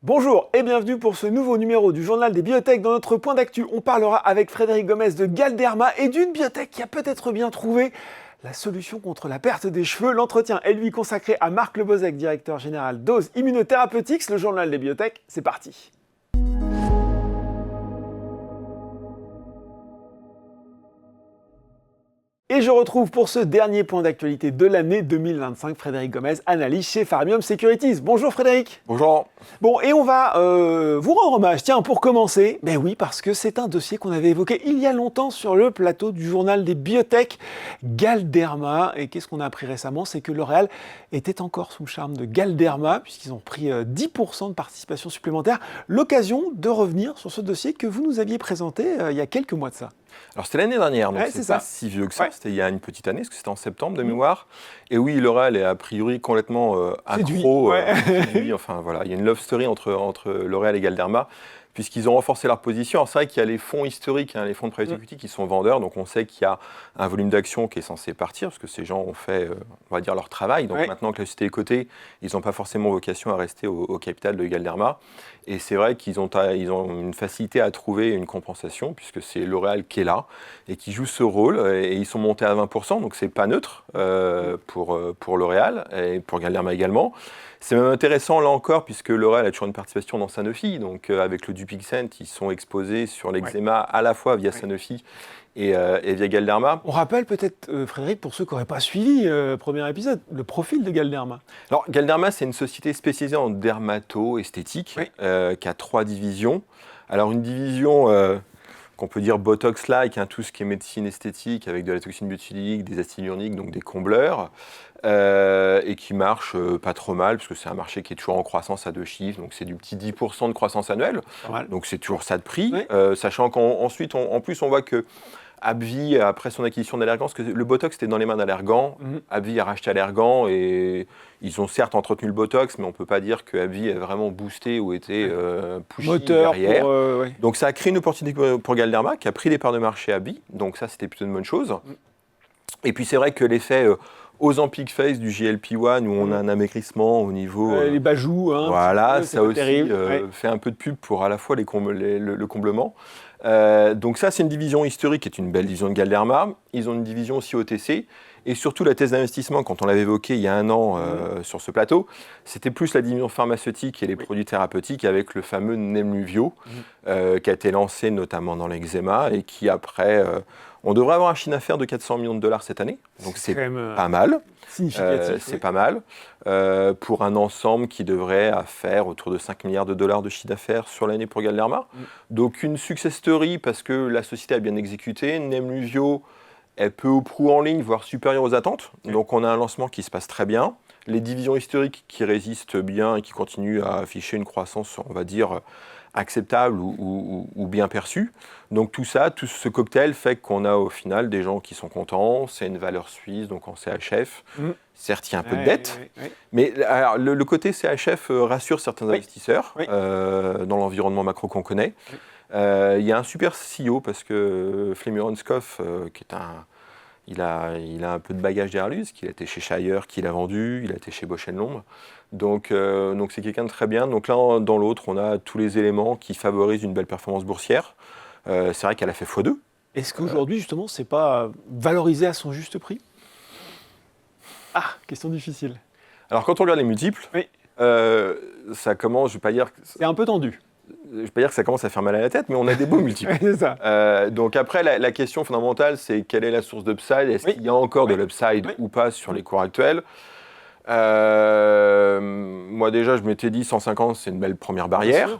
Bonjour et bienvenue pour ce nouveau numéro du Journal des Biotech. Dans notre point d'actu, on parlera avec Frédéric Gomez de Galderma et d'une biotech qui a peut-être bien trouvé la solution contre la perte des cheveux. L'entretien est lui consacré à Marc Lebozec, directeur général d'Oz Immunotherapeutics. Le Journal des Biotech, c'est parti. Et je retrouve pour ce dernier point d'actualité de l'année 2025 Frédéric Gomez, analyste chez Pharmium Securities. Bonjour Frédéric. Bonjour. Bon, et on va vous rendre hommage, tiens, pour commencer. Ben oui, parce que c'est un dossier qu'on avait évoqué il y a longtemps sur le plateau du Journal des Biotech, Galderma. Et qu'est-ce qu'on a appris récemment? C'est que L'Oréal était encore sous le charme de Galderma, puisqu'ils ont pris 10% de participation supplémentaire. L'occasion de revenir sur ce dossier que vous nous aviez présenté il y a quelques mois de ça. Alors c'était l'année dernière, donc c'est pas si vieux que ça, c'était il y a une petite année, parce que c'était en septembre de mémoire. Et oui, L'Oréal est a priori complètement accro, séduit, enfin voilà, il y a une love story entre L'Oréal et Galderma, puisqu'ils ont renforcé leur position. Alors c'est vrai qu'il y a les fonds historiques, les fonds de private equity qui sont vendeurs, donc on sait qu'il y a un volume d'actions qui est censé partir, parce que ces gens ont fait, on va dire, leur travail. Donc maintenant que la société est cotée, ils n'ont pas forcément vocation à rester au capital de Galderma. Et c'est vrai qu'ils ont une facilité à trouver une compensation, puisque c'est L'Oréal qui est là et qui joue ce rôle. Et ils sont montés à 20%, donc c'est pas neutre pour L'Oréal et pour Galderma également. C'est même intéressant là encore, puisque L'Oréal a toujours une participation dans Sanofi. Donc avec le Dupixent, ils sont exposés sur l'eczéma à la fois via Sanofi et via Galderma. On rappelle peut-être, Frédéric, pour ceux qui n'auraient pas suivi le premier épisode, le profil de Galderma. Alors, Galderma, c'est une société spécialisée en dermato-esthétique qui a 3 divisions. Alors, une division qu'on peut dire Botox-like, tout ce qui est médecine esthétique avec de la toxine botulique, des acides hyaluroniques, donc des combleurs, et qui marche pas trop mal, parce que c'est un marché qui est toujours en croissance à 2 chiffres, donc c'est du petit 10% de croissance annuelle, donc c'est toujours ça de prix, sachant qu'ensuite, en plus, on voit que AbbVie, après son acquisition d'Allergan, parce que le Botox était dans les mains d'Allergan, AbbVie a racheté Allergan et ils ont certes entretenu le Botox, mais on ne peut pas dire que AbbVie a vraiment boosté ou été pushy moteur derrière. Donc ça a créé une opportunité pour Galderma qui a pris les parts de marché AbbVie, donc ça c'était plutôt une bonne chose. Et puis c'est vrai que l'effet Ozempic Face du GLP-1 où on a un amaigrissement au niveau... les bajoux, voilà, ça aussi fait un peu de pub pour à la fois le comblement. Donc ça, c'est une division historique qui est une belle division de Galderma. Ils ont une division aussi OTC. Et surtout, la thèse d'investissement, quand on l'avait évoqué il y a un an sur ce plateau, c'était plus la division pharmaceutique et les produits thérapeutiques avec le fameux Nemluvio, qui a été lancé notamment dans l'eczéma et qui après... on devrait avoir un chiffre d'affaires de 400 millions de dollars cette année. Donc c'est pas mal. C'est pas mal pour un ensemble qui devrait faire autour de 5 milliards de dollars de chiffre d'affaires sur l'année pour Galderma. Donc une success story parce que la société a bien exécuté. Nemluvio est peu ou prou en ligne, voire supérieur aux attentes. Donc on a un lancement qui se passe très bien. Les divisions historiques qui résistent bien et qui continuent à afficher une croissance, on va dire, acceptable ou bien perçue. Donc tout ce cocktail fait qu'on a au final des gens qui sont contents, c'est une valeur suisse, donc en CHF. Certes, il y a un peu de dette, mais alors, le côté CHF rassure certains investisseurs dans l'environnement macro qu'on connaît. Il y a un super CEO parce que Flemming Ørnskov, qui est il a un peu de bagage derrière lui, parce qu'il a été chez Shire, qu'il a vendu, il a été chez Bausch & Lomb. Donc c'est quelqu'un de très bien. Donc là, dans l'autre, on a tous les éléments qui favorisent une belle performance boursière. C'est vrai qu'elle a fait x2. Est-ce qu'aujourd'hui, justement, c'est pas valorisé à son juste prix? Ah, question difficile. Alors quand on regarde les multiples, ça commence, je ne vais pas dire... C'est un peu tendu. Je ne vais pas dire que ça commence à faire mal à la tête, mais on a des beaux multiples. C'est ça. Donc après, la question fondamentale, c'est quelle est la source d'upside? Est-ce qu'il y a encore de l'upside ou pas sur les cours actuels? Moi déjà, je m'étais dit 150, c'est une belle première barrière.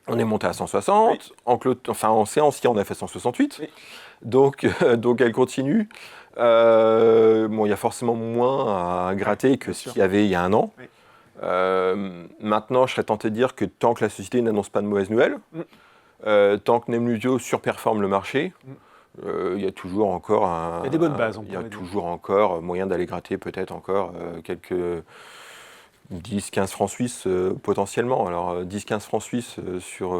On est monté à 160. En séance, hier, on a fait 168. Donc elle continue. Il y a forcément moins à gratter que ce qu'il y avait il y a un an. Maintenant, je serais tenté de dire que tant que la société n'annonce pas de mauvaises nouvelles, tant que Nemluvio surperforme le marché, il y a toujours encore il y a des bonnes bases. Il y a toujours encore moyen d'aller gratter peut-être encore quelques 10-15 francs suisses potentiellement. Alors 10-15 francs suisses sur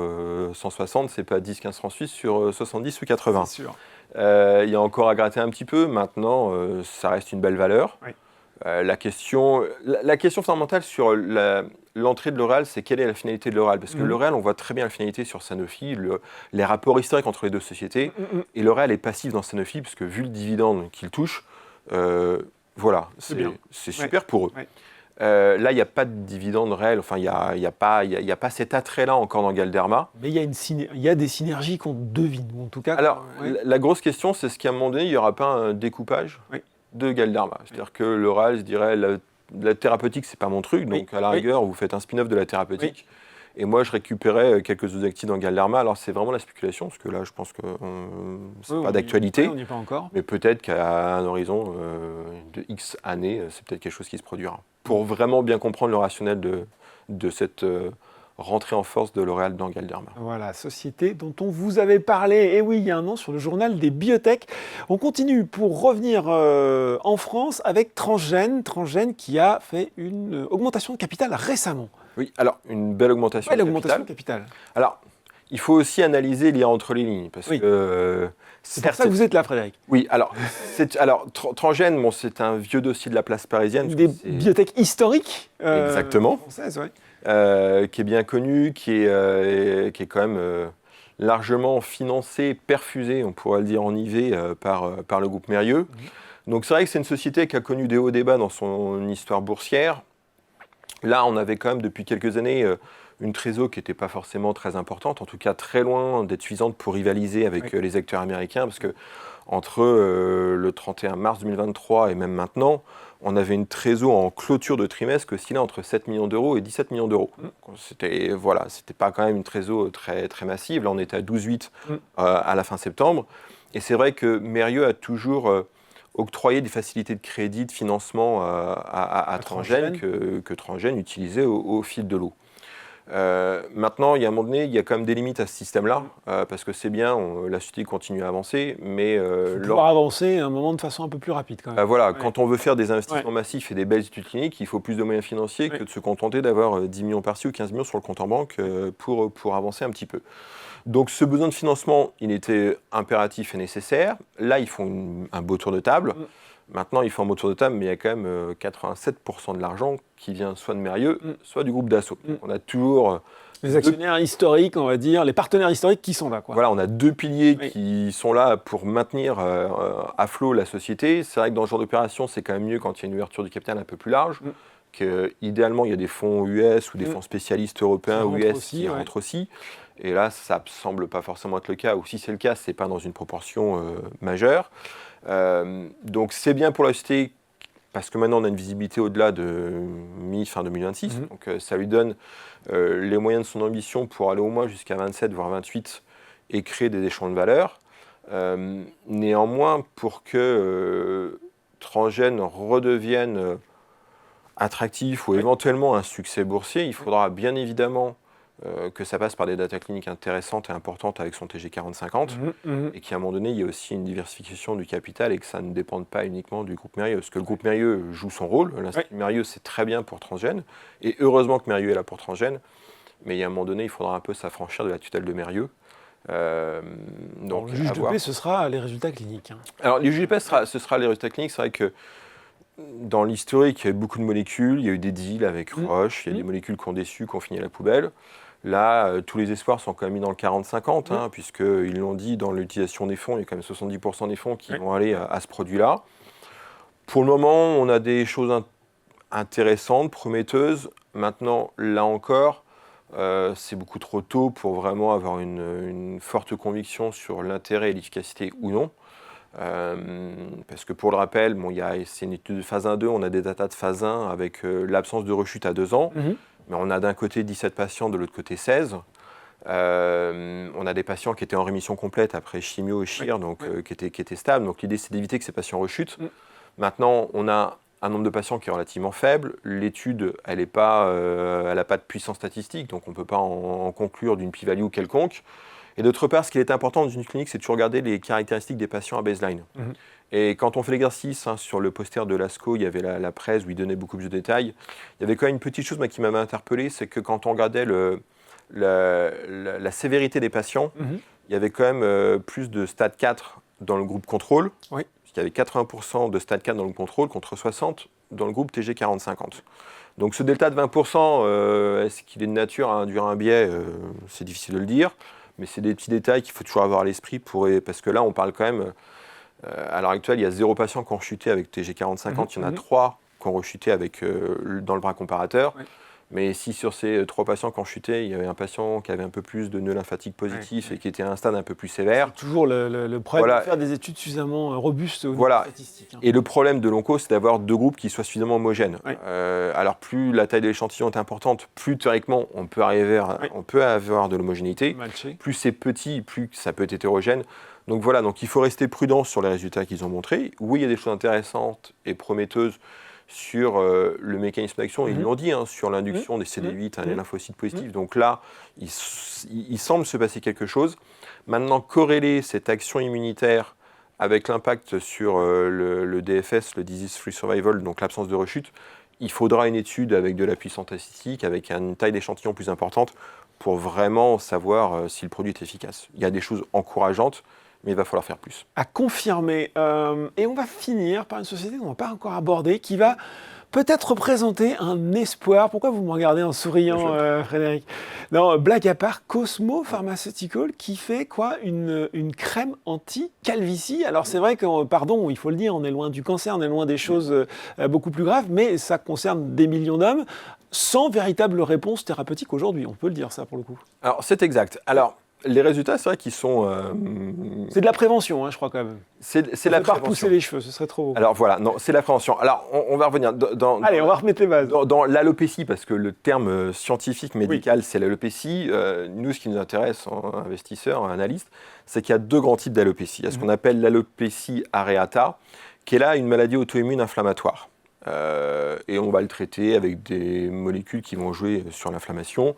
160, c'est pas 10-15 francs suisses sur 70 ou 80. C'est sûr. Il y a encore à gratter un petit peu. Maintenant, ça reste une belle valeur. La question fondamentale sur l'entrée de L'Oréal, c'est quelle est la finalité de L'Oréal? Parce que L'Oréal, on voit très bien la finalité sur Sanofi, les rapports historiques entre les deux sociétés. Et L'Oréal est passif dans Sanofi, parce que vu le dividende qu'il touche, voilà, c'est super pour eux. Ouais. Là, il n'y a pas de dividende réel, enfin, il n'y a pas cet attrait-là encore dans Galderma. Mais il y a des synergies qu'on devine, en tout cas. Alors, la grosse question, c'est ce qu'à un moment donné, il n'y aura pas un découpage de Galderma. C'est-à-dire que L'Oréal, je dirais, la thérapeutique, c'est pas mon truc, donc à la rigueur, vous faites un spin-off de la thérapeutique. Et moi, je récupérais quelques autres actifs dans Galderma. Alors, c'est vraiment la spéculation, parce que là, je pense que c'est pas d'actualité. On n'y est pas encore. Mais peut-être qu'à un horizon de X années, c'est peut-être quelque chose qui se produira. Pour vraiment bien comprendre le rationnel de cette rentrée en force de L'Oréal dans Galderma. Voilà, société dont on vous avait parlé, et oui, il y a un an, sur le journal des biotech. On continue pour revenir en France avec Transgène qui a fait une augmentation de capital récemment. Oui, alors une belle augmentation de capital. Alors, il faut aussi analyser lire entre les lignes, parce que... c'est pour ça que vous êtes là, Frédéric. Oui, alors Transgène, bon, c'est un vieux dossier de la place parisienne. Des biotech historiques exactement. Françaises, oui. Qui est bien connu, qui est quand même largement financé, perfusé, on pourrait le dire en IV, par le groupe Mérieux. Donc c'est vrai que c'est une société qui a connu des hauts et des bas dans son histoire boursière. Là, on avait quand même depuis quelques années une trésor qui n'était pas forcément très importante, en tout cas très loin d'être suffisante pour rivaliser avec les acteurs américains, parce que entre le 31 mars 2023 et même maintenant, on avait une trésor en clôture de trimestre qui oscillait entre 7 millions d'euros et 17 millions d'euros. C'était pas quand même une trésor très, très massive. Là, on était à 12,8 à la fin septembre. Et c'est vrai que Mérieux a toujours octroyé des facilités de crédit, de financement à Transgène que Transgène utilisait au fil de l'eau. Maintenant, il y a un moment donné, il y a quand même des limites à ce système-là, parce que c'est bien, la société continue à avancer, mais... pouvoir avancer à un moment de façon un peu plus rapide quand même. Voilà, quand on veut faire des investissements massifs et des belles études cliniques, il faut plus de moyens financiers que de se contenter d'avoir 10 millions par-ci ou 15 millions sur le compte en banque pour avancer un petit peu. Donc ce besoin de financement, il était impératif et nécessaire. Là, ils font un beau tour de table. Maintenant, ils font un beau tour de table, mais il y a quand même 87% de l'argent qui vient soit de Mérieux, soit du groupe Dassault. On a toujours... les actionnaires historiques, on va dire, les partenaires historiques qui sont là, quoi. Voilà, on a deux piliers qui sont là pour maintenir à flot la société. C'est vrai que dans ce genre d'opération, c'est quand même mieux quand il y a une ouverture du capital un peu plus large. Idéalement, il y a des fonds US ou des fonds spécialistes européens ou US qui rentrent aussi. Et là, ça ne semble pas forcément être le cas. Ou si c'est le cas, ce n'est pas dans une proportion majeure. Donc c'est bien pour la société parce que maintenant on a une visibilité au-delà de mi-fin 2026. Donc ça lui donne les moyens de son ambition pour aller au moins jusqu'à 27 voire 28 et créer des échelons de valeur. Néanmoins, pour que Transgène redevienne attractif ou éventuellement un succès boursier, il faudra bien évidemment que ça passe par des data cliniques intéressantes et importantes avec son TG4050 et qu'à un moment donné, il y a aussi une diversification du capital et que ça ne dépende pas uniquement du groupe Mérieux. Parce que le groupe Mérieux joue son rôle, l'Institut Mérieux, c'est très bien pour Transgène et heureusement que Mérieux est là pour Transgène, mais il y a un moment donné, il faudra un peu s'affranchir de la tutelle de Mérieux. Donc, le juge de paix, ce sera les résultats cliniques. Alors, le juge de paix, ce sera les résultats cliniques. C'est vrai que dans l'historique, il y a eu beaucoup de molécules, il y a eu des deals avec Roche, il y a des molécules qui ont déçu, qui ont fini à la poubelle. Là, tous les espoirs sont quand même mis dans le 40-50, puisqu'ils l'ont dit, dans l'utilisation des fonds, il y a quand même 70% des fonds qui vont aller à ce produit-là. Pour le moment, on a des choses intéressantes, prometteuses. Maintenant, là encore, c'est beaucoup trop tôt pour vraiment avoir une forte conviction sur l'intérêt et l'efficacité ou non. Parce que pour le rappel, c'est une étude de phase 1-2, on a des datas de phase 1 avec l'absence de rechute à 2 ans. Mais on a d'un côté 17 patients, de l'autre côté 16. On a des patients qui étaient en rémission complète après chimio et chir, qui étaient stables. Donc l'idée, c'est d'éviter que ces patients rechutent. Maintenant, on a un nombre de patients qui est relativement faible. L'étude, elle n'a pas de puissance statistique, donc on ne peut pas en conclure d'une p-value quelconque. Et d'autre part, ce qui est important dans une clinique, c'est de toujours regarder les caractéristiques des patients à baseline. Et quand on fait l'exercice, sur le poster de l'ASCO, il y avait la presse où il donnait beaucoup plus de détails. Il y avait quand même une petite chose qui m'avait interpellé, c'est que quand on regardait la sévérité des patients, il y avait quand même plus de stade 4 dans le groupe contrôle. Il y avait 80% de stade 4 dans le contrôle contre 60 dans le groupe TG4050. Donc ce delta de 20%, est-ce qu'il est de nature à induire un biais? C'est difficile de le dire, mais c'est des petits détails qu'il faut toujours avoir à l'esprit, parce que là, on parle quand même, à l'heure actuelle, il y a 0 patient qui ont chuté avec TG4050, il y en a 3 qui ont rechuté dans le bras comparateur. Oui. Mais si sur ces 3 patients qui ont chuté, il y avait un patient qui avait un peu plus de nœuds lymphatiques positifs et qui était à un stade un peu plus sévère. C'est toujours le problème de faire des études suffisamment robustes au niveau statistique. Et le problème de l'onco, c'est d'avoir 2 groupes qui soient suffisamment homogènes. Oui. Alors plus la taille de l'échantillon est importante, plus théoriquement on peut avoir de l'homogénéité. Plus c'est petit, plus ça peut être hétérogène. Donc voilà, donc il faut rester prudent sur les résultats qu'ils ont montrés. Oui, il y a des choses intéressantes et prometteuses sur le mécanisme d'action, ils l'ont dit, sur l'induction des CD8, les lymphocytes positifs. Donc là, il semble se passer quelque chose. Maintenant, corréler cette action immunitaire avec l'impact sur le DFS, le Disease Free Survival, donc l'absence de rechute, il faudra une étude avec de la puissance statistique, avec une taille d'échantillon plus importante, pour vraiment savoir si le produit est efficace. Il y a des choses encourageantes, mais il va falloir faire plus. À confirmer. Et on va finir par une société qu'on n'a pas encore abordée, qui va peut-être représenter un espoir. Pourquoi vous me regardez en souriant, Frédéric? Non, blague à part, Cosmo Pharmaceutical, qui fait quoi? Une crème anti-calvitie. Alors c'est vrai que, pardon, il faut le dire, on est loin du cancer, on est loin des choses beaucoup plus graves, mais ça concerne des millions d'hommes, sans véritable réponse thérapeutique aujourd'hui. On peut le dire, ça, pour le coup. Alors, c'est exact. Alors, les résultats, c'est vrai qu'ils sont... C'est de la prévention, je crois, quand même. C'est la prévention. Pas repousser les cheveux, ce serait trop... Alors voilà, non, c'est la prévention. Alors, on va revenir Allez, on va remettre les bases. Dans l'alopécie, parce que le terme scientifique, médical, c'est l'alopécie. Nous, ce qui nous intéresse, en investisseurs, en analystes, c'est qu'il y a 2 grands types d'alopécie. Il y a ce qu'on appelle l'alopécie areata, qui est là une maladie auto-immune inflammatoire. Et on va le traiter avec des molécules qui vont jouer sur l'inflammation.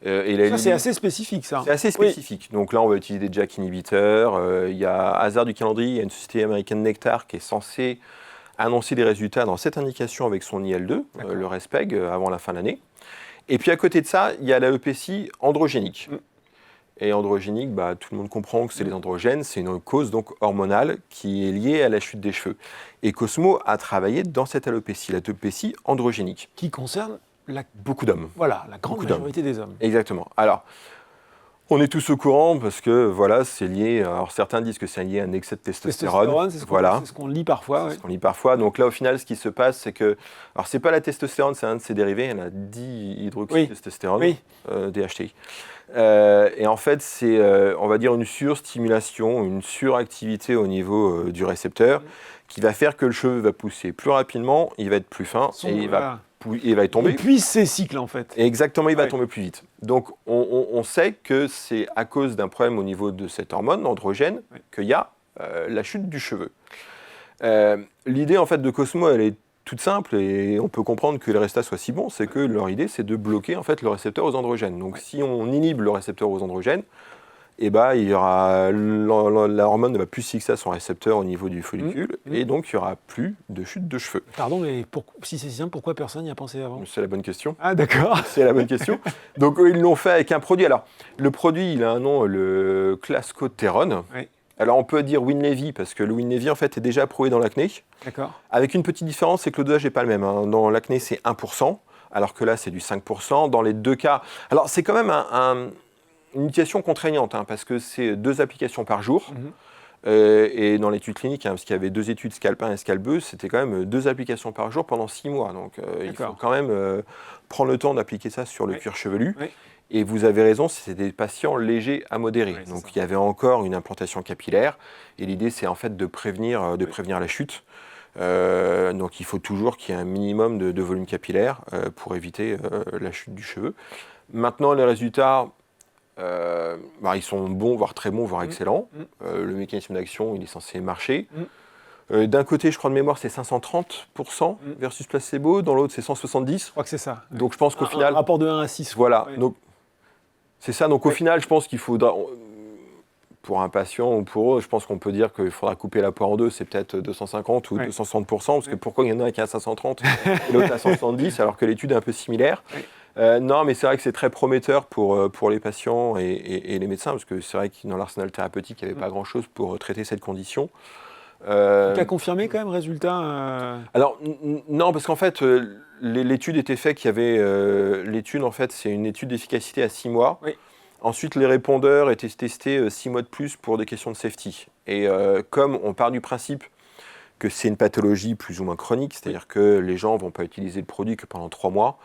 Ça, c'est assez spécifique, ça. C'est assez spécifique. Oui. Donc là, on va utiliser des JAK inhibiteurs. Il y a hasard du calendrier, il y a une société américaine Nectar qui est censée annoncer des résultats dans cette indication avec son IL-2, le Respeg, avant la fin de l'année. Et puis à côté de ça, il y a l'alopécie androgénique. Et androgénique, tout le monde comprend que c'est les androgènes, c'est une cause donc hormonale qui est liée à la chute des cheveux. Et Cosmo a travaillé dans cette alopécie, l'alopécie androgénique. Qui concerne beaucoup d'hommes. Voilà, la grande majorité des hommes. Exactement. Alors, on est tous au courant parce que voilà, c'est lié. Alors certains disent que c'est lié à un excès de testostérone. C'est ce qu'on lit parfois. C'est ce qu'on lit parfois. Donc là, au final, ce qui se passe, c'est que, alors c'est pas la testostérone, c'est un de ses dérivés. Il y en a 10 hydroxytestostérone, DHT. Et en fait, c'est, on va dire, une surstimulation, une suractivité au niveau du récepteur qui va faire que le cheveu va pousser plus rapidement, il va être plus fin et il va tomber. Et puis ces cycles, en fait. Et exactement, il va tomber plus vite. Donc, on sait que c'est à cause d'un problème au niveau de cette hormone androgène qu'il y a la chute du cheveu. L'idée, en fait, de Cosmo, elle est toute simple et on peut comprendre que les résultats soient si bons, c'est que leur idée, c'est de bloquer, en fait, le récepteur aux androgènes. Donc, si on inhibe le récepteur aux androgènes, il y aura la hormone ne va plus se fixer à son récepteur au niveau du follicule et donc il n'y aura plus de chute de cheveux. Pardon, mais si c'est si simple, pourquoi personne n'y a pensé avant? C'est la bonne question. Ah d'accord. C'est la bonne question. Donc ils l'ont fait avec un produit. Alors le produit, il a un nom, le Clascoterone. Oui. Alors on peut dire Winlevi parce que le Winlevi en fait est déjà approuvé dans l'acné. D'accord. Avec une petite différence, c'est que le dosage n'est pas le même. Dans l'acné, c'est 1%, alors que là, c'est du 5%. Dans les 2 cas, alors c'est quand même une utilisation contraignante, parce que c'est 2 applications par jour. Et dans l'étude clinique, parce qu'il y avait 2 études Scalp 1 et Scalp 2, c'était quand même 2 applications par jour pendant 6 mois. Donc il faut quand même prendre le temps d'appliquer ça sur le cuir chevelu. Oui. Et vous avez raison, c'est des patients légers à modérés. Oui, donc il y avait encore une implantation capillaire. Et l'idée, c'est en fait de prévenir la chute. Donc il faut toujours qu'il y ait un minimum de volume capillaire pour éviter la chute du cheveu. Maintenant, les résultats... ils sont bons, voire très bons, voire excellents. Le mécanisme d'action, il est censé marcher. D'un côté, je crois de mémoire, c'est 530% versus placebo. Dans l'autre, c'est 170%. Je crois que c'est ça. Donc je pense qu'au final... Un rapport de 1 à 6. Voilà. Oui. Donc, c'est ça. Donc au final, je pense qu'il faudra... Pour un patient ou pour eux, je pense qu'on peut dire qu'il faudra couper la poire en 2. C'est peut-être 250 ou 260%. Parce que pourquoi il y en a un qui est à 530 et l'autre à 170 alors que l'étude est un peu similaire. Non, mais c'est vrai que c'est très prometteur pour les patients et les médecins, parce que c'est vrai que dans l'arsenal thérapeutique, il n'y avait pas grand-chose pour traiter cette condition. Tu as confirmé quand même, résultat Alors, non, parce qu'en fait, l'étude était faite qu'il y avait... l'étude, en fait, c'est une étude d'efficacité à 6 mois. Oui. Ensuite, les répondeurs étaient testés 6 mois de plus pour des questions de safety. Et comme on part du principe que c'est une pathologie plus ou moins chronique, c'est-à-dire que les gens ne vont pas utiliser le produit que pendant 3 mois,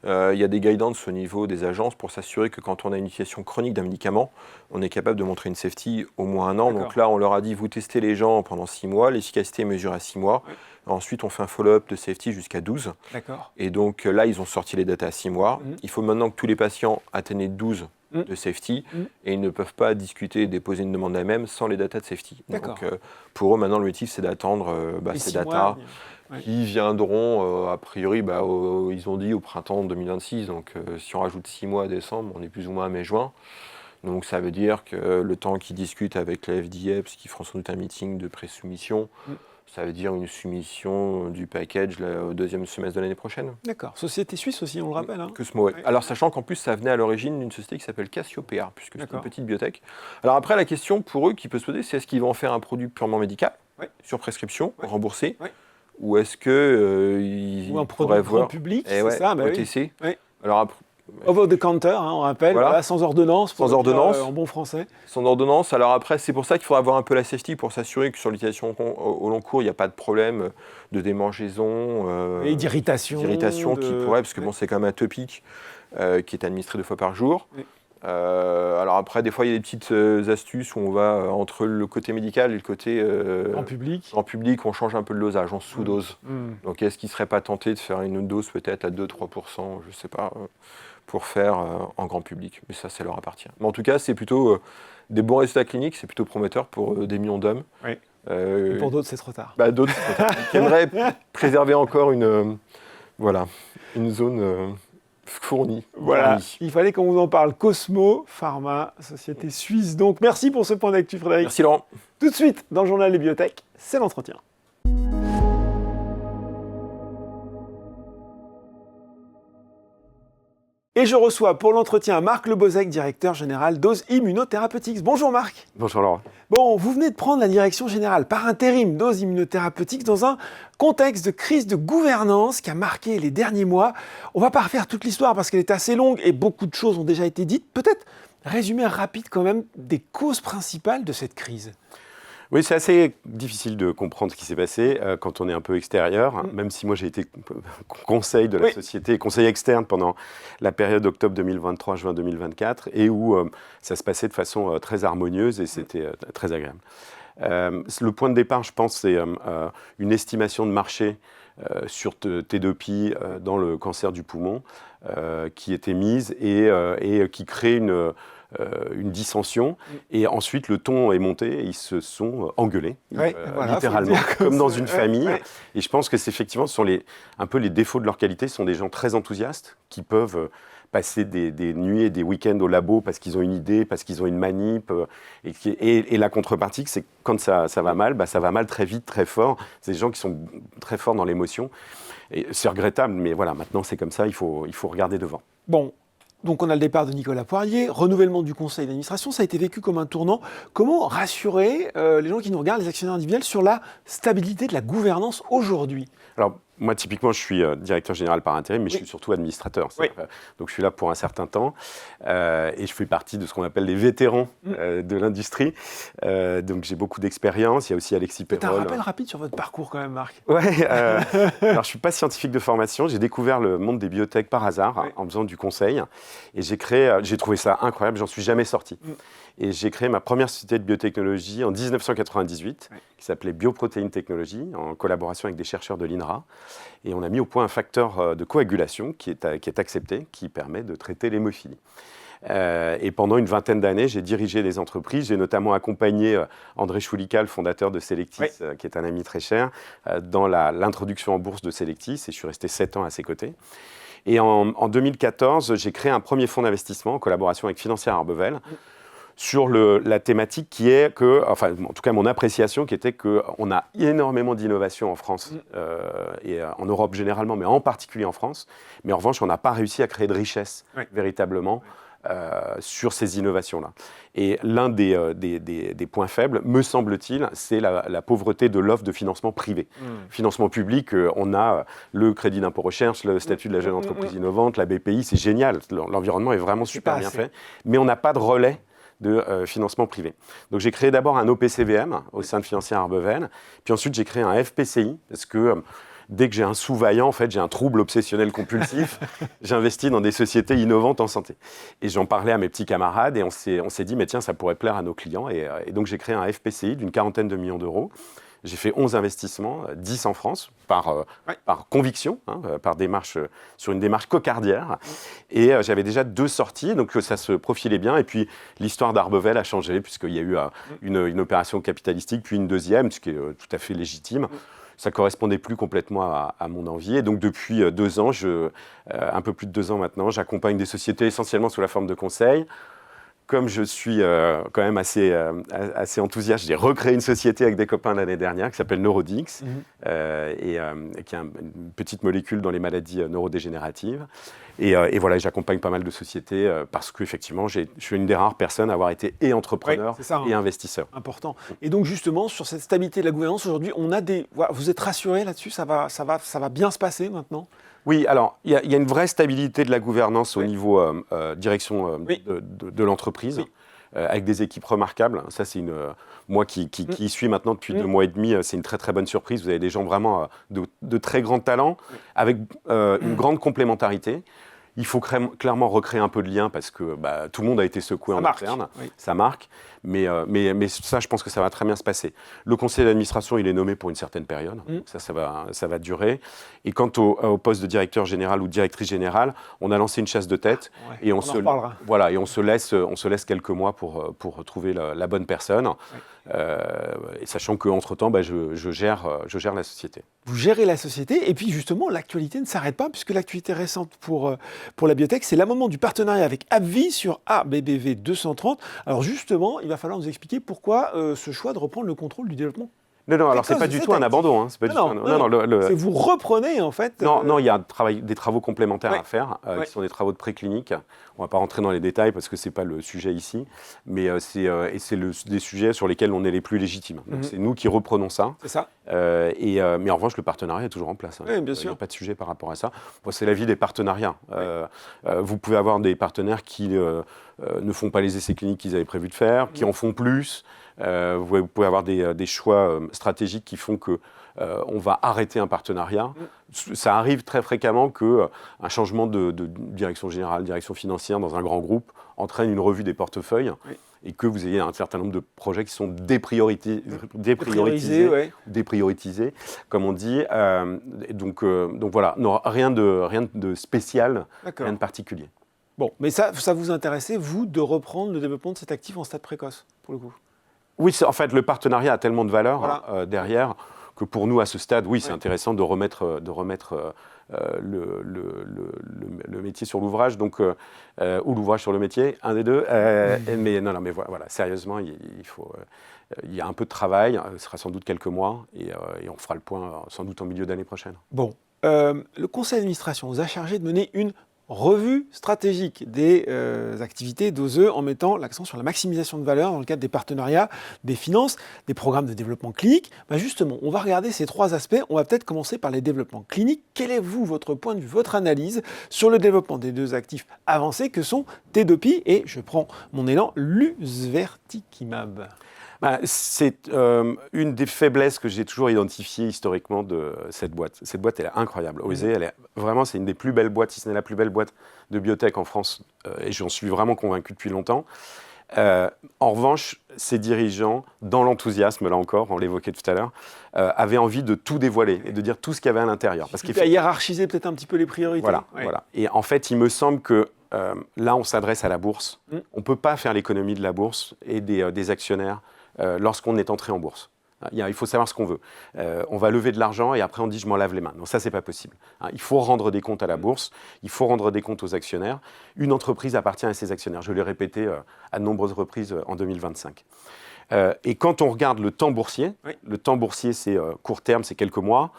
il y a des guidances au niveau des agences pour s'assurer que quand on a une utilisation chronique d'un médicament, on est capable de montrer une safety au moins 1 an. D'accord. Donc là, on leur a dit, vous testez les gens pendant 6 mois, l'efficacité est mesurée à 6 mois. Oui. Ensuite, on fait un follow-up de safety jusqu'à 12. D'accord. Et donc là, ils ont sorti les datas à 6 mois. Il faut maintenant que tous les patients atteignent 12 de safety et ils ne peuvent pas discuter et déposer une demande d'AMM sans les datas de safety. Donc pour eux, maintenant, l'objectif, c'est d'attendre ces datas qui viendront, a priori, ils ont dit au printemps 2026. Donc si on rajoute 6 mois à décembre, on est plus ou moins à mai-juin. Donc ça veut dire que le temps qu'ils discutent avec la FDA, parce qu'ils feront sans doute un meeting de pré-soumission, ça veut dire une soumission du package au 2e semestre de l'année prochaine. D'accord. Société suisse aussi, on le rappelle. Hein. Cosmo, ouais. Alors, sachant qu'en plus, ça venait à l'origine d'une société qui s'appelle Cassiopeia, puisque c'est une petite biotech. Alors après, la question pour eux qui peut se poser, c'est est-ce qu'ils vont en faire un produit purement médical, sur prescription, remboursé, ou est-ce qu'ils ou un produit grand public, c'est ça, OTC. Oui. Alors après, over the counter, on rappelle, sans ordonnance, en bon français. Sans ordonnance. Alors après, c'est pour ça qu'il faudra avoir un peu la safety pour s'assurer que sur l'utilisation au long cours, il n'y a pas de problème de démangeaison et d'irritation. Qui pourrait, parce que c'est quand même atopique, qui est administré 2 fois par jour. Oui. Alors après, des fois, il y a des petites astuces où on va entre le côté médical et le côté en public, on change un peu de dosage, on sous-dose. Donc est-ce qu'il ne serait pas tenté de faire une dose peut-être à 2-3%, je ne sais pas, pour faire en grand public. Mais ça leur appartient. Mais en tout cas, c'est plutôt des bons résultats cliniques, c'est plutôt prometteur pour des millions d'hommes. Oui. Pour d'autres, c'est trop tard. D'autres, c'est trop tard. Qui aimeraient préserver encore une zone fournie. Voilà, il fallait qu'on vous en parle. Cosmo Pharma, société suisse. Donc, merci pour ce point d'actu, Frédéric. Merci, Laurent. Tout de suite, dans le journal des biotech, c'est l'entretien. Et je reçois pour l'entretien Marc Lebozec, directeur général d'Ose Immunotherapeutics. Bonjour Marc. Bonjour Laurent. Bon, vous venez de prendre la direction générale par intérim d'Ose Immunotherapeutics dans un contexte de crise de gouvernance qui a marqué les derniers mois. On ne va pas refaire toute l'histoire parce qu'elle est assez longue et beaucoup de choses ont déjà été dites. Peut-être résumer rapide quand même des causes principales de cette crise. Oui, c'est assez difficile de comprendre ce qui s'est passé quand on est un peu extérieur, même si moi j'ai été conseil de la société, conseil externe pendant la période octobre 2023, juin 2024, et où ça se passait de façon très harmonieuse et c'était très agréable. Le point de départ, je pense, c'est une estimation de marché sur Tedopi dans le cancer du poumon qui était mise et qui crée une dissension, et ensuite le ton est monté et ils se sont engueulés, littéralement, comme dans une famille. Et je pense que c'est effectivement, un peu les défauts de leur qualité, sont des gens très enthousiastes qui peuvent passer des nuits et des week-ends au labo parce qu'ils ont une idée, parce qu'ils ont une manip. Et la contrepartie, c'est que quand ça va mal, ça va mal très vite, très fort. C'est des gens qui sont très forts dans l'émotion. Et c'est regrettable, mais voilà, maintenant c'est comme ça, il faut regarder devant. Bon. Donc on a le départ de Nicolas Poirier, renouvellement du conseil d'administration, ça a été vécu comme un tournant. Comment rassurer les gens qui nous regardent, les actionnaires individuels, sur la stabilité de la gouvernance aujourd'hui ? Alors, moi, typiquement, je suis directeur général par intérim, mais je suis surtout administrateur. Donc, je suis là pour un certain temps et je fais partie de ce qu'on appelle les vétérans de l'industrie. Donc, j'ai beaucoup d'expérience. Il y a aussi Alexis Perrol. T'as un rappel rapide sur votre parcours quand même, Marc. Ouais. Alors, je ne suis pas scientifique de formation. J'ai découvert le monde des biotech par hasard en faisant du conseil. Et j'ai trouvé ça incroyable. J'en suis jamais sorti. Et j'ai créé ma première société de biotechnologie en 1998, qui s'appelait Bioprotéines Technologies, en collaboration avec des chercheurs de l'INRA. Et on a mis au point un facteur de coagulation qui est accepté, qui permet de traiter l'hémophilie. Et pendant une vingtaine d'années, j'ai dirigé des entreprises. J'ai notamment accompagné André Choulica, le fondateur de Selectis, qui est un ami très cher, dans l'introduction en bourse de Selectis. Et je suis resté 7 ans à ses côtés. Et en 2014, j'ai créé un premier fonds d'investissement en collaboration avec Financière Arbevel, sur la thématique qui est que, enfin, en tout cas mon appréciation qui était qu'on a énormément d'innovation en France et en Europe généralement, mais en particulier en France. Mais en revanche, on n'a pas réussi à créer de richesse véritablement sur ces innovations-là. Et l'un des points faibles, me semble-t-il, c'est la pauvreté de l'offre de financement privé. Financement public, on a le crédit d'impôt recherche, le statut de la jeune entreprise innovante, la BPI, c'est génial. L'environnement est vraiment super bien fait. Mais on n'a pas de relais de financement privé. Donc j'ai créé d'abord un OPCVM au sein de Financière Arbevel, puis ensuite j'ai créé un FPCI, parce que dès que j'ai un sous-vaillant, en fait, j'ai un trouble obsessionnel compulsif, j'investis dans des sociétés innovantes en santé. Et j'en parlais à mes petits camarades et on s'est dit, mais tiens, ça pourrait plaire à nos clients. Et donc j'ai créé un FPCI d'une 40aine de millions d'euros. J'ai fait 11 investissements, 10 en France, par conviction, par démarche, sur une démarche cocardière. Et j'avais déjà 2 sorties, donc ça se profilait bien. Et puis l'histoire d'Arbevel a changé, puisqu'il y a eu une opération capitalistique, puis une deuxième, ce qui est tout à fait légitime. Ça ne correspondait plus complètement à mon envie. Et donc depuis 2 ans, un peu plus de 2 ans maintenant, j'accompagne des sociétés essentiellement sous la forme de conseil. Comme je suis quand même assez enthousiaste, j'ai recréé une société avec des copains l'année dernière qui s'appelle Neurodix, qui est une petite molécule dans les maladies neurodégénératives. Et voilà, j'accompagne pas mal de sociétés parce qu'effectivement, je suis une des rares personnes à avoir été et entrepreneur et investisseur. Important. Et donc justement, sur cette stabilité de la gouvernance, aujourd'hui, vous êtes rassuré là-dessus, ça va bien se passer maintenant ? Oui, alors, il y a une vraie stabilité de la gouvernance au niveau direction de l'entreprise, avec des équipes remarquables. Ça, c'est moi qui y suis maintenant depuis 2 mois et demi, c'est une très très bonne surprise. Vous avez des gens vraiment de très grands talents, avec une grande complémentarité. Il faut clairement recréer un peu de lien parce que tout le monde a été secoué en interne. Ça marque. Mais ça, je pense que ça va très bien se passer. Le conseil d'administration, il est nommé pour une certaine période. Ça va durer. Et quant au poste de directeur général ou directrice générale, on a lancé une chasse de tête. Et on se laisse quelques mois pour trouver la bonne personne. Et sachant qu'entre-temps, je gère la société. Vous gérez la société, et puis justement, l'actualité ne s'arrête pas, puisque l'actualité récente pour la biotech, c'est l'amendement du partenariat avec AbbVie sur ABBV 230. Alors justement, il va falloir nous expliquer pourquoi ce choix de reprendre le contrôle du développement. Non, alors c'est pas du tout un abandon. C'est vous reprenez en fait. Non, il y a des travaux complémentaires à faire, qui sont des travaux de préclinique. On ne va pas rentrer dans les détails parce que c'est pas le sujet ici, mais c'est des sujets sur lesquels on est les plus légitimes. Donc c'est nous qui reprenons ça. C'est ça. Mais en revanche, le partenariat est toujours en place. Oui, bien sûr. Il n'y a pas de sujet par rapport à ça. Bon, c'est la vie des partenariats. Vous pouvez avoir des partenaires qui ne font pas les essais cliniques qu'ils avaient prévu de faire, qui en font plus. Vous pouvez avoir des choix stratégiques qui font que on va arrêter un partenariat. Ça arrive très fréquemment qu'un changement de direction générale, direction financière dans un grand groupe entraîne une revue des portefeuilles et que vous ayez un certain nombre de projets qui sont déprioritisés, comme on dit. Donc voilà, non, rien de spécial, rien de particulier. Bon, mais ça vous intéressait, vous, de reprendre le développement de cet actif en stade précoce, pour le coup ? Oui, en fait, le partenariat a tellement de valeur derrière que pour nous, à ce stade, c'est intéressant de remettre le métier sur l'ouvrage, donc ou l'ouvrage sur le métier, un des deux. Mais voilà, sérieusement, il y a un peu de travail. Ce sera sans doute quelques mois et on fera le point sans doute en milieu d'année prochaine. Bon, le conseil d'administration vous a chargé de mener une revue stratégique des activités d'OSE en mettant l'accent sur la maximisation de valeur dans le cadre des partenariats, des finances, des programmes de développement clinique. Justement, on va regarder ces 3 aspects. On va peut-être commencer par les développements cliniques. Quel est, votre point de vue, votre analyse sur le développement des 2 actifs avancés que sont Tedopi et, je prends mon élan, Lusvertikimab ? C'est une des faiblesses que j'ai toujours identifiées historiquement de cette boîte. Cette boîte, elle est incroyable. OSE, c'est une des plus belles boîtes, si ce n'est la plus belle boîte de biotech en France. Et j'en suis vraiment convaincu depuis longtemps. En revanche, ses dirigeants, dans l'enthousiasme, là encore, on l'évoquait tout à l'heure, avaient envie de tout dévoiler et de dire tout ce qu'il y avait à l'intérieur. Parce qu'il a hiérarchisé peut-être un petit peu les priorités. Voilà. Et en fait, il me semble que là, on s'adresse à la bourse. On ne peut pas faire l'économie de la bourse et des actionnaires lorsqu'on est entré en bourse. Il faut savoir ce qu'on veut. On va lever de l'argent et après on dit je m'en lave les mains. Non, ça c'est pas possible. Il faut rendre des comptes à la bourse, il faut rendre des comptes aux actionnaires. Une entreprise appartient à ses actionnaires. Je l'ai répété à de nombreuses reprises en 2025. Et quand on regarde le temps boursier, le temps boursier c'est court terme, c'est quelques mois.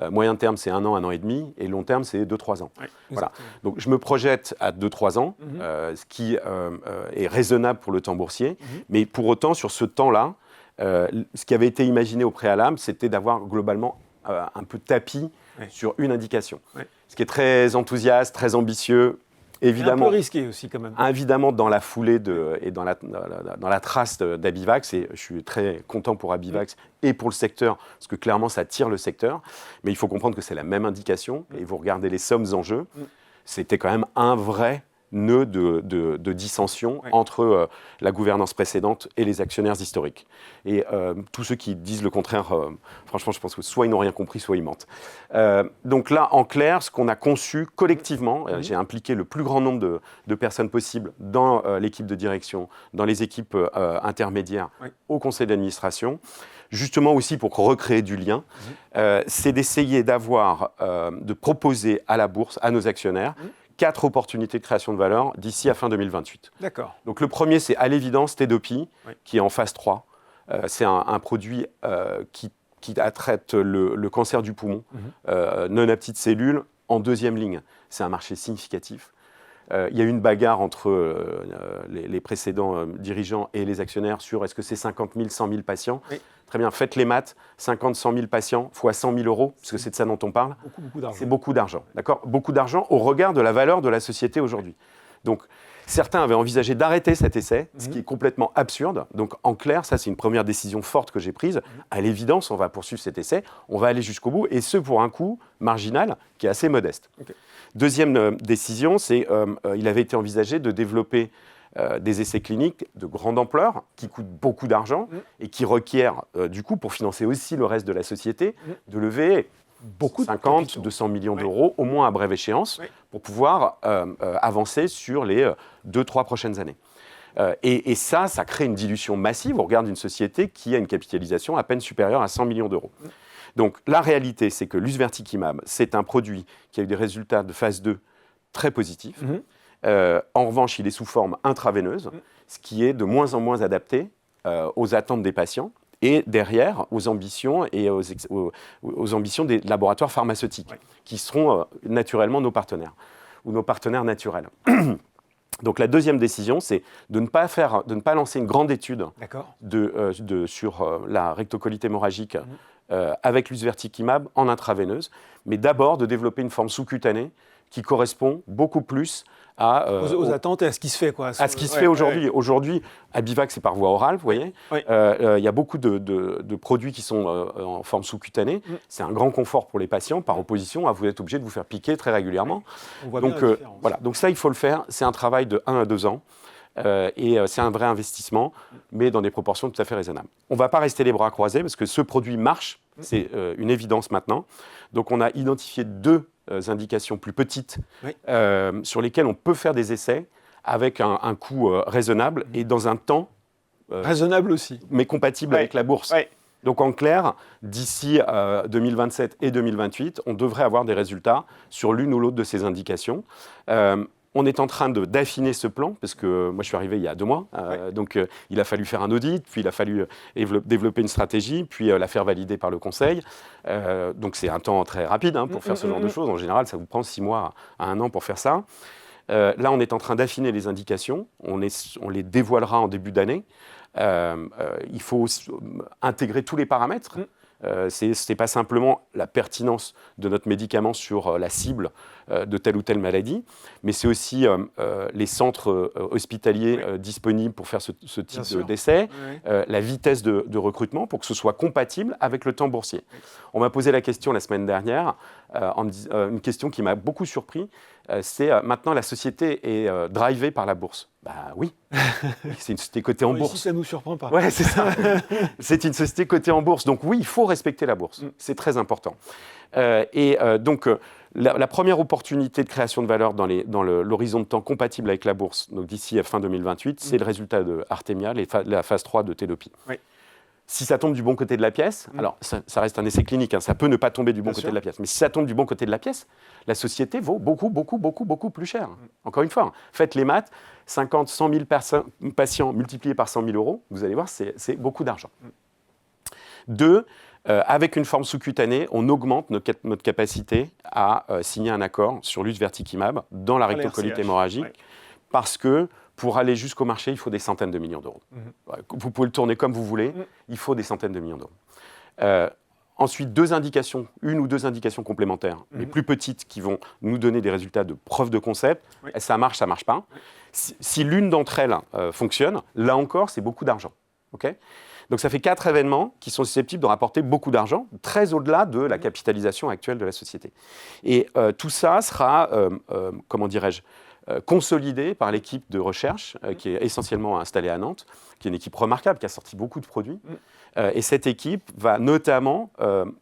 Moyen terme, c'est 1 an et demi, et long terme, c'est 2-3 ans. Oui, voilà. Donc, je me projette à 2-3 ans, ce qui est raisonnable pour le temps boursier. Mais pour autant, sur ce temps-là, ce qui avait été imaginé au préalable, c'était d'avoir globalement un peu de tapis sur une indication. Ce qui est très enthousiaste, très ambitieux. Évidemment, un peu risqué aussi quand même. Évidemment, dans la foulée et dans la trace d'Abivax, et je suis très content pour Abivax et pour le secteur, parce que clairement, ça tire le secteur. Mais il faut comprendre que c'est la même indication, et vous regardez les sommes en jeu, c'était quand même un vrai nœud de dissension entre la gouvernance précédente et les actionnaires historiques. Et tous ceux qui disent le contraire, franchement, je pense que soit ils n'ont rien compris, soit ils mentent. Donc là, en clair, ce qu'on a conçu collectivement, j'ai impliqué le plus grand nombre de personnes possibles dans l'équipe de direction, dans les équipes intermédiaires, au conseil d'administration, justement aussi pour recréer du lien, c'est d'essayer de proposer à la bourse, à nos actionnaires, 4 opportunités de création de valeur d'ici à fin 2028. D'accord. Donc le premier, c'est à l'évidence Tedopi, qui est en phase 3. C'est un produit qui traite le cancer du poumon, non à petites cellules, en deuxième ligne. C'est un marché significatif. Il y a eu une bagarre entre les précédents dirigeants et les actionnaires sur est-ce que c'est 50 000, 100 000 patients. Très bien, faites les maths, 50, 100 000 patients fois 100 000 euros, parce que c'est de ça dont on parle. Beaucoup d'argent. C'est beaucoup d'argent, d'accord ? Beaucoup d'argent au regard de la valeur de la société aujourd'hui. Donc, certains avaient envisagé d'arrêter cet essai, ce qui est complètement absurde. Donc, en clair, ça, c'est une première décision forte que j'ai prise. À l'évidence, on va poursuivre cet essai, on va aller jusqu'au bout, et ce, pour un coût marginal qui est assez modeste. Deuxième décision, c'est il avait été envisagé de développer des essais cliniques de grande ampleur qui coûtent beaucoup d'argent et qui requièrent, du coup, pour financer aussi le reste de la société, de lever 50, 200 millions d'euros, au moins à brève échéance, pour pouvoir avancer sur les 2-3 prochaines années. Et ça crée une dilution massive au regard d'une société qui a une capitalisation à peine supérieure à 100 millions d'euros. Donc la réalité, c'est que l'usvertikimab, c'est un produit qui a eu des résultats de phase 2 très positifs. En revanche, il est sous forme intraveineuse, ce qui est de moins en moins adapté aux attentes des patients et derrière aux ambitions et aux ambitions des laboratoires pharmaceutiques, qui seront naturellement nos partenaires ou nos partenaires naturels. Donc la deuxième décision, c'est de ne pas lancer une grande étude sur la rectocolite hémorragique avec l'usvertikimab en intraveineuse, mais d'abord de développer une forme sous-cutanée qui correspond beaucoup plus aux attentes et à ce qui se fait. À ce qui se fait aujourd'hui. Aujourd'hui, Abivax, c'est par voie orale, vous voyez. Il y a beaucoup de produits qui sont en forme sous-cutanée. C'est un grand confort pour les patients, par opposition à vous êtes obligé de vous faire piquer très régulièrement. On voit bien la différence. Voilà. Donc ça, il faut le faire. C'est un travail de 1 à 2 ans. Et c'est un vrai investissement, mais dans des proportions tout à fait raisonnables. On ne va pas rester les bras croisés, parce que ce produit marche. C'est une évidence maintenant. Donc on a identifié 2 indications plus petites sur lesquelles on peut faire des essais avec un coût raisonnable et dans un temps raisonnable aussi, mais compatible avec la bourse. Donc en clair, d'ici 2027 et 2028, on devrait avoir des résultats sur l'une ou l'autre de ces indications. On est en train d'affiner ce plan, parce que moi je suis arrivé il y a 2 mois, donc il a fallu faire un audit, puis il a fallu développer une stratégie, puis la faire valider par le conseil. Donc c'est un temps très rapide pour faire ce genre de choses. En général, ça vous prend 6 mois à 1 an pour faire ça. Là, on est en train d'affiner les indications, on les dévoilera en début d'année. Il faut intégrer tous les paramètres. Ce n'est pas simplement la pertinence de notre médicament sur la cible de telle ou telle maladie, mais c'est aussi les centres hospitaliers disponibles pour faire ce type d'essai, la vitesse de recrutement pour que ce soit compatible avec le temps boursier. On m'a posé la question la semaine dernière, une question qui m'a beaucoup surpris, c'est maintenant la société est drivée par la bourse. Bah oui, c'est une société cotée en bourse. Ici, ça ne nous surprend pas. Ouais, c'est ça. C'est une société cotée en bourse. Donc oui, il faut respecter la bourse. C'est très important. Donc la première opportunité de création de valeur dans l'horizon de temps compatible avec la bourse, donc d'ici à fin 2028, c'est le résultat de Artemia, la phase 3 de Tedopi. Si ça tombe du bon côté de la pièce, alors ça reste un essai clinique, ça peut ne pas tomber du bon côté de la pièce, mais si ça tombe du bon côté de la pièce, la société vaut beaucoup, beaucoup, beaucoup, beaucoup plus cher. Encore une fois, faites les maths, 50, 100 000 patients multipliés par 100 000 euros, vous allez voir, c'est beaucoup d'argent. 2, Avec une forme sous-cutanée, on augmente notre capacité à signer un accord sur l'usvertikimab dans la rectocolite hémorragique, parce que pour aller jusqu'au marché, il faut des centaines de millions d'euros. Vous pouvez le tourner comme vous voulez, il faut des centaines de millions d'euros. Ensuite, une ou deux indications complémentaires, mais plus petites, qui vont nous donner des résultats de preuve de concept. Ça marche pas. Si l'une d'entre elles fonctionne, là encore, c'est beaucoup d'argent. Okay, donc ça fait 4 événements qui sont susceptibles de rapporter beaucoup d'argent, très au-delà de la capitalisation actuelle de la société. Et tout ça sera, consolidé par l'équipe de recherche qui est essentiellement installée à Nantes, qui est une équipe remarquable, qui a sorti beaucoup de produits. Et cette équipe va notamment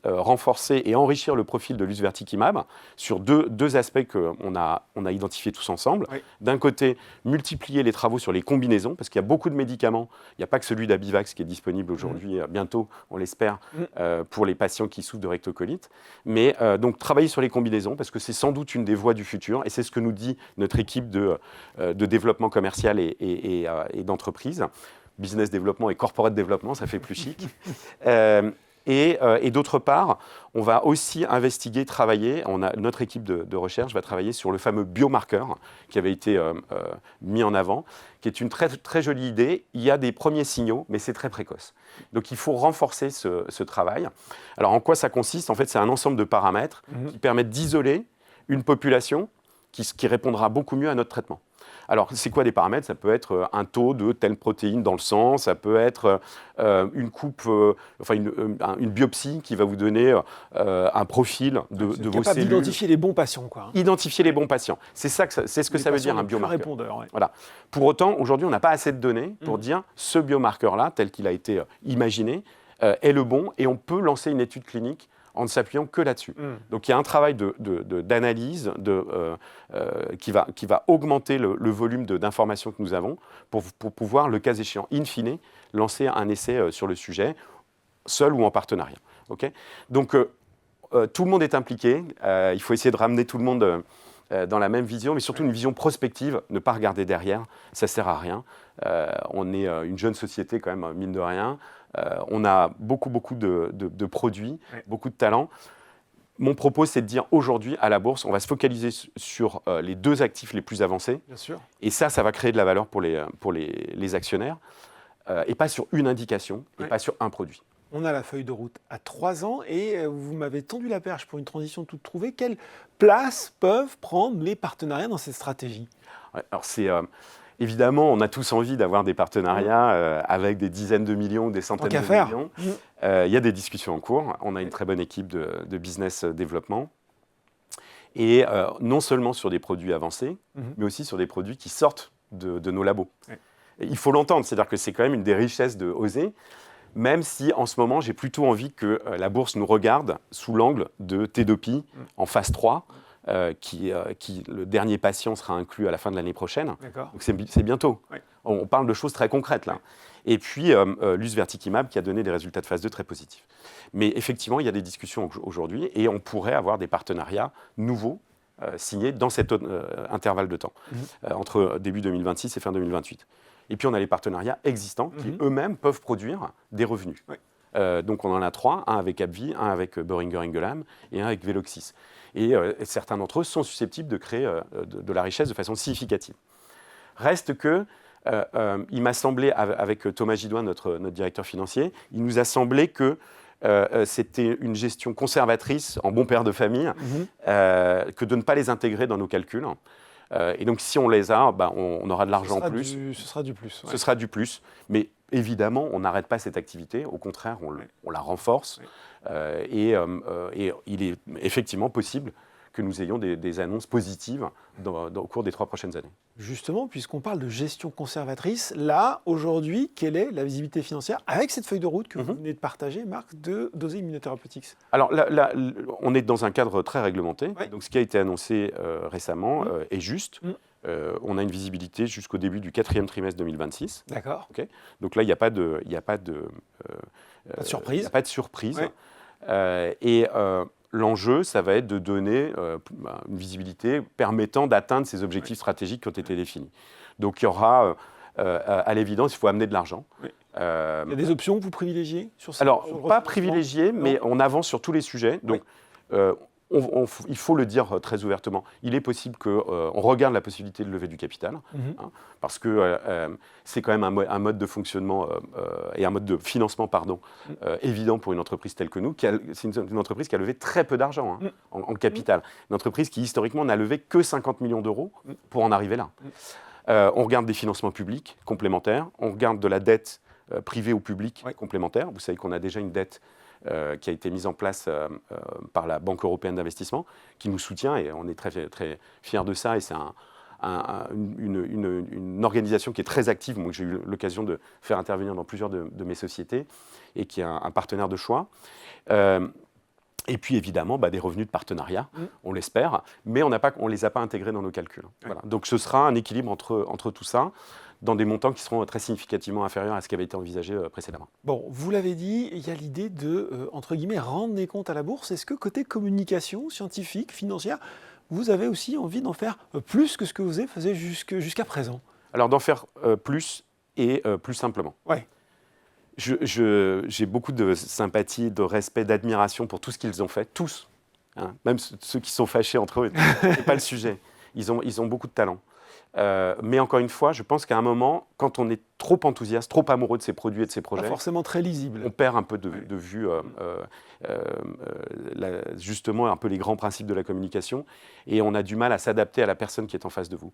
renforcer et enrichir le profil de l'usvertikimab sur deux aspects qu'on a identifiés tous ensemble. D'un côté, multiplier les travaux sur les combinaisons, parce qu'il y a beaucoup de médicaments. Il n'y a pas que celui d'Abivax qui est disponible aujourd'hui, bientôt, on l'espère, pour les patients qui souffrent de rectocolite. Mais donc travailler sur les combinaisons, parce que c'est sans doute une des voies du futur, et c'est ce que nous dit notre équipe de développement commercial et d'entreprise. Business développement et corporate développement, ça fait plus chic. Et d'autre part, on va aussi investiguer, travailler, notre équipe de recherche va travailler sur le fameux biomarqueur qui avait été mis en avant, qui est une très, très jolie idée. Il y a des premiers signaux, mais c'est très précoce. Donc il faut renforcer ce travail. Alors en quoi ça consiste ? En fait, c'est un ensemble de paramètres qui permettent d'isoler une population qui répondra beaucoup mieux à notre traitement. Alors, c'est quoi des paramètres ? Ça peut être un taux de telle protéine dans le sang, ça peut être une coupe, une biopsie qui va vous donner un profil de vos cellules. Capable d'identifier les bons patients, quoi. Identifier les bons patients. C'est ce que ça veut dire, un biomarqueur. Voilà. Pour autant, aujourd'hui, on n'a pas assez de données pour dire ce biomarqueur-là, tel qu'il a été imaginé, est le bon, et on peut lancer une étude clinique en ne s'appuyant que là-dessus. Donc il y a un travail d'analyse qui va augmenter le volume d'informations que nous avons pour pouvoir, le cas échéant, in fine, lancer un essai sur le sujet, seul ou en partenariat. Okay ? Donc tout le monde est impliqué, il faut essayer de ramener tout le monde dans la même vision, mais surtout une vision prospective, ne pas regarder derrière, ça ne sert à rien. On est une jeune société quand même, mine de rien. On a beaucoup de produits, beaucoup de talents. Mon propos, c'est de dire aujourd'hui, à la bourse, on va se focaliser sur les 2 actifs les plus avancés. Bien sûr. Et ça va créer de la valeur pour les actionnaires, et pas sur une indication, et pas sur un produit. On a la feuille de route à 3 ans et vous m'avez tendu la perche pour une transition toute trouvée. Quelle place peuvent prendre les partenariats dans cette stratégie ? Alors c'est... Évidemment, on a tous envie d'avoir des partenariats avec des dizaines de millions ou des centaines de millions. Il y a des discussions en cours. On a une très bonne équipe de business développement. Et non seulement sur des produits avancés, mais aussi sur des produits qui sortent de nos labos. Et il faut l'entendre, c'est-à-dire que c'est quand même une des richesses de oser, même si en ce moment, j'ai plutôt envie que la bourse nous regarde sous l'angle de Tedopi en phase 3. Le dernier patient sera inclus à la fin de l'année prochaine. Donc c'est bientôt. On parle de choses très concrètes là. Et puis l'usvertikimab qui a donné des résultats de phase 2 très positifs. Mais effectivement, il y a des discussions aujourd'hui et on pourrait avoir des partenariats nouveaux signés dans cet intervalle de temps, entre début 2026 et fin 2028. Et puis on a les partenariats existants qui eux-mêmes peuvent produire des revenus. Donc on en a 3, un avec AbbVie, un avec Boehringer Ingelheim et un avec Veloxis. Et certains d'entre eux sont susceptibles de créer de la richesse de façon significative. Reste que, il m'a semblé, avec Thomas Gidouin, notre directeur financier, il nous a semblé que c'était une gestion conservatrice, en bon père de famille, que de ne pas les intégrer dans nos calculs. Et donc si on les a, on aura de l'argent en plus. Ce sera du plus. Ce sera du plus. Mais évidemment, on n'arrête pas cette activité. Au contraire, on la renforce. Et il est effectivement possible que nous ayons des annonces positives au cours des 3 prochaines années. Justement, puisqu'on parle de gestion conservatrice, là, aujourd'hui, quelle est la visibilité financière avec cette feuille de route que vous venez de partager, Marc, d'Osé Immunotherapeutics ? Alors là, on est dans un cadre très réglementé. Donc ce qui a été annoncé récemment est juste. On a une visibilité jusqu'au début du 4e trimestre 2026. D'accord. Okay. Donc là, il n'y a pas de surprise. Il n'y a pas de surprise. L'enjeu, ça va être de donner une visibilité permettant d'atteindre ces objectifs stratégiques qui ont été définis. Donc il y aura, à l'évidence, il faut amener de l'argent. Il y a des options que vous privilégiez sur ce, Alors, sur le pas refinancement? privilégié, mais on avance sur tous les sujets. Donc, il faut le dire très ouvertement. Il est possible qu'on regarde la possibilité de lever du capital, parce que c'est quand même un mode de fonctionnement et un mode de financement, évident pour une entreprise telle que nous. C'est une entreprise qui a levé très peu d'argent en capital. Une entreprise qui, historiquement, n'a levé que 50 millions d'euros pour en arriver là. On regarde des financements publics complémentaires, on regarde de la dette privée ou publique complémentaire. Vous savez qu'on a déjà une dette qui a été mise en place par la Banque européenne d'investissement, qui nous soutient et on est très, très fiers de ça. Et c'est une organisation qui est très active, moi que j'ai eu l'occasion de faire intervenir dans plusieurs de mes sociétés et qui est un partenaire de choix. Et puis évidemment, des revenus de partenariat, on l'espère, mais on ne les a pas intégrés dans nos calculs. Voilà. Donc ce sera un équilibre entre tout ça, dans des montants qui seront très significativement inférieurs à ce qui avait été envisagé précédemment. Bon, vous l'avez dit, il y a l'idée de, entre guillemets, rendre des comptes à la bourse. Est-ce que côté communication scientifique, financière, vous avez aussi envie d'en faire plus que ce que vous faisiez jusqu'à présent? Alors d'en faire plus et plus simplement. Ouais. J'ai beaucoup de sympathie, de respect, d'admiration pour tout ce qu'ils ont fait, tous. Même ceux qui sont fâchés entre eux, c'est pas le sujet. Ils ont beaucoup de talent. Mais encore une fois, je pense qu'à un moment, quand on est trop enthousiaste, trop amoureux de ses produits et de ses projets, pas forcément très lisible. On perd un peu de vue, justement, un peu les grands principes de la communication, et on a du mal à s'adapter à la personne qui est en face de vous.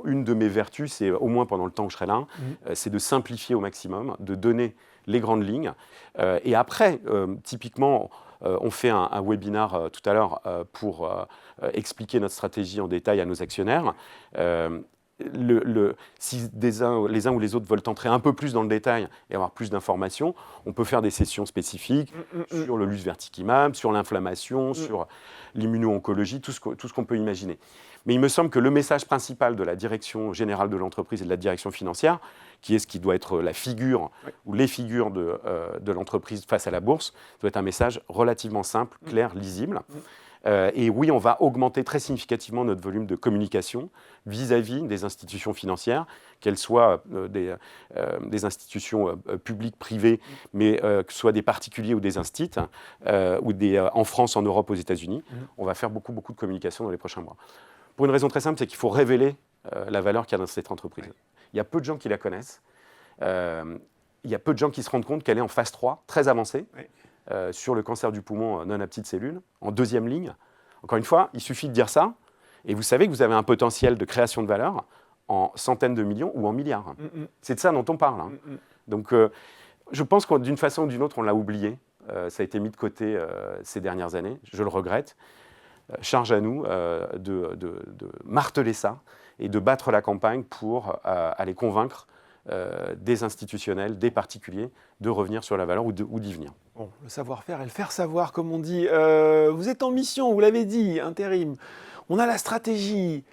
Une de mes vertus, c'est au moins pendant le temps où je serai là, c'est de simplifier au maximum, de donner les grandes lignes, et après, typiquement, on fait un webinar tout à l'heure pour expliquer notre stratégie en détail à nos actionnaires. Si les uns ou les autres veulent entrer un peu plus dans le détail et avoir plus d'informations, on peut faire des sessions spécifiques sur le lus verticimab, sur l'inflammation, sur l'immuno-oncologie, tout ce qu'on peut imaginer. Mais il me semble que le message principal de la direction générale de l'entreprise et de la direction financière, qui est ce qui doit être la figure ou les figures de l'entreprise face à la bourse, doit être un message relativement simple, clair, lisible. Et oui, on va augmenter très significativement notre volume de communication vis-à-vis des institutions financières, qu'elles soient des institutions publiques, privées, mais que ce soit des particuliers ou des instituts, ou en France, en Europe, aux États-Unis. On va faire beaucoup de communication dans les prochains mois. Pour une raison très simple, c'est qu'il faut révéler la valeur qu'il y a dans cette entreprise. Il y a peu de gens qui la connaissent. Il y a peu de gens qui se rendent compte qu'elle est en phase 3, très avancée. Sur le cancer du poumon non à petites cellules, en deuxième ligne. Encore une fois, il suffit de dire ça, et vous savez que vous avez un potentiel de création de valeur en centaines de millions ou en milliards. C'est de ça dont on parle. Donc, je pense que d'une façon ou d'une autre, on l'a oublié. Ça a été mis de côté ces dernières années. Je le regrette. Charge à nous de marteler ça et de battre la campagne pour aller convaincre des institutionnels, des particuliers, de revenir sur la valeur ou d'y venir. Bon, le savoir-faire et le faire savoir, comme on dit. Vous êtes en mission, vous l'avez dit, intérim. On a la stratégie.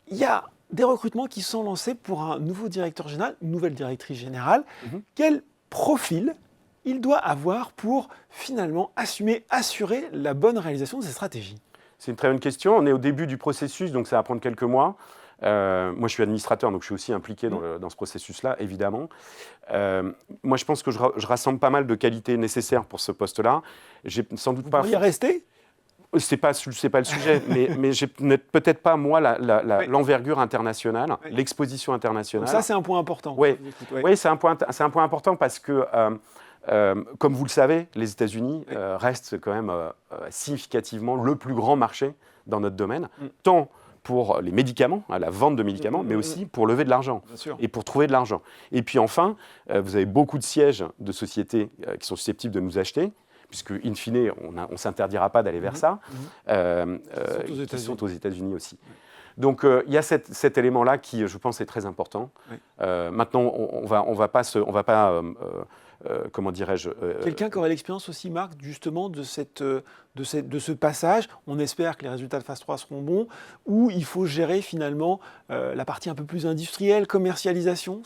Il y a des recrutements qui sont lancés pour un nouveau directeur général, une nouvelle directrice générale. Quel profil il doit avoir pour finalement assurer la bonne réalisation de ces stratégies? C'est une très bonne question. On est au début du processus, donc ça va prendre quelques mois. Moi, je suis administrateur, donc je suis aussi impliqué dans ce processus-là, évidemment. Moi, je pense que je rassemble pas mal de qualités nécessaires pour ce poste-là. J'ai sans doute pas. Vous pourriez rester ? C'est pas le sujet, mais j'ai peut-être pas, moi, l'envergure internationale, l'exposition internationale. Donc ça, c'est un point important. Oui, c'est un point important parce que, comme vous le savez, les États-Unis restent quand même significativement le plus grand marché dans notre domaine, tant pour les médicaments, la vente de médicaments, mais aussi pour lever de l'argent et pour trouver de l'argent. Et puis enfin, vous avez beaucoup de sièges de sociétés qui sont susceptibles de nous acheter, puisque, in fine, on ne s'interdira pas d'aller vers ça, qui sont aux États-Unis aussi. Donc, il y a cet élément-là qui, je pense, est très important. Maintenant, on va pas comment dirais-je Quelqu'un qui aurait l'expérience aussi, Marc, justement, de ce passage, on espère que les résultats de phase 3 seront bons, où il faut gérer finalement la partie un peu plus industrielle, commercialisation.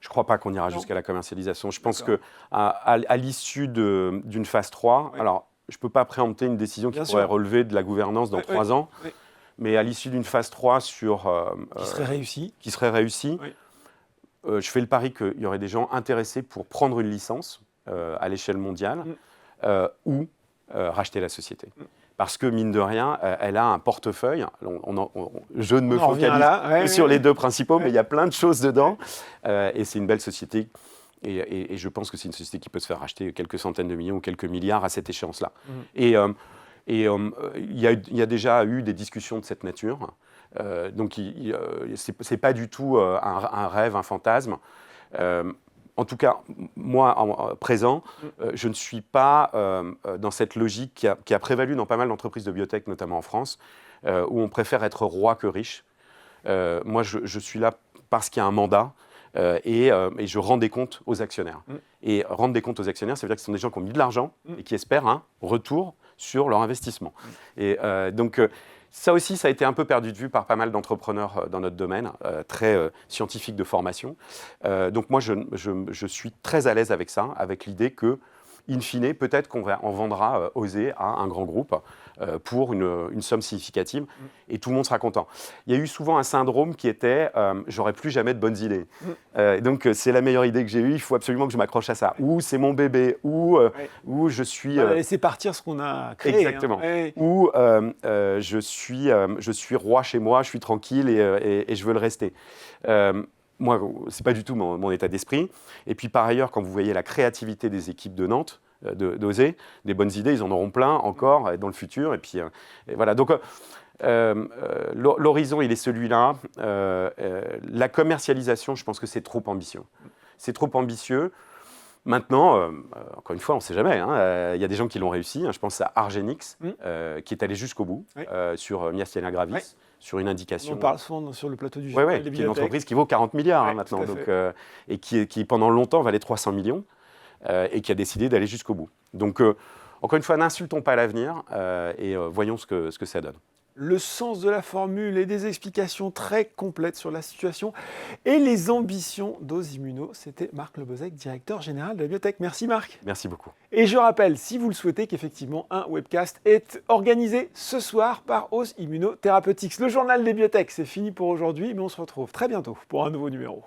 Je ne crois pas qu'on ira jusqu'à la commercialisation. Je pense qu'à l'issue d'une phase 3, alors je ne peux pas préempter une décision qui pourrait relever de la gouvernance dans 3 ans, mais à l'issue d'une phase 3 qui serait réussie, je fais le pari qu'il y aurait des gens intéressés pour prendre une licence à l'échelle mondiale ou racheter la société. Parce que, mine de rien, elle a un portefeuille. Je ne me focalise que sur les deux principaux, mais il y a plein de choses dedans. Et c'est une belle société. Et je pense que c'est une société qui peut se faire racheter quelques centaines de millions ou quelques milliards à cette échéance-là. Et il y a déjà eu des discussions de cette nature. Donc, ce n'est pas du tout un rêve, un fantasme. En tout cas, moi, présent, je ne suis pas dans cette logique qui a prévalu dans pas mal d'entreprises de biotech, notamment en France, où on préfère être roi que riche. Moi, je suis là parce qu'il y a un mandat et je rends des comptes aux actionnaires. Et rendre des comptes aux actionnaires, ça veut dire que ce sont des gens qui ont mis de l'argent et qui espèrent un retour sur leur investissement. Et donc, ça aussi, ça a été un peu perdu de vue par pas mal d'entrepreneurs dans notre domaine, très scientifique de formation. Donc moi, je suis très à l'aise avec ça, avec l'idée que, in fine, peut-être qu'on en vendra Osée à un grand groupe pour une somme significative et tout le monde sera content. Il y a eu souvent un syndrome qui était « j'aurai plus jamais de bonnes idées ». Donc c'est la meilleure idée que j'ai eue, il faut absolument que je m'accroche à ça. Ou c'est mon bébé, ou je suis… laisser partir ce qu'on a créé. Exactement. Ou je suis roi chez moi, je suis tranquille et je veux le rester. Moi, ce n'est pas du tout mon état d'esprit. Et puis par ailleurs, quand vous voyez la créativité des équipes de Nantes, d'Osée, des bonnes idées, ils en auront plein encore dans le futur. Et puis voilà. Donc l'horizon, il est celui-là. La commercialisation, je pense que c'est trop ambitieux. C'est trop ambitieux. Maintenant, encore une fois, on ne sait jamais. Il y a des gens qui l'ont réussi. Je pense à Argenix, qui est allé jusqu'au bout sur myasthenia gravis, sur une indication. On parle souvent sur le plateau du journal des biotech. Qui est une entreprise qui vaut 40 milliards maintenant, donc, et qui pendant longtemps valait 300 millions, et qui a décidé d'aller jusqu'au bout. Donc, encore une fois, n'insultons pas l'avenir et voyons ce que ça donne. Le sens de la formule et des explications très complètes sur la situation et les ambitions d'Ose Immuno. C'était Marc Lebozec, directeur général de la biotech. Merci Marc. Merci beaucoup. Et je rappelle, si vous le souhaitez, qu'effectivement un webcast est organisé ce soir par Ose Immuno Therapeutics. Le journal des biotech, c'est fini pour aujourd'hui, mais on se retrouve très bientôt pour un nouveau numéro.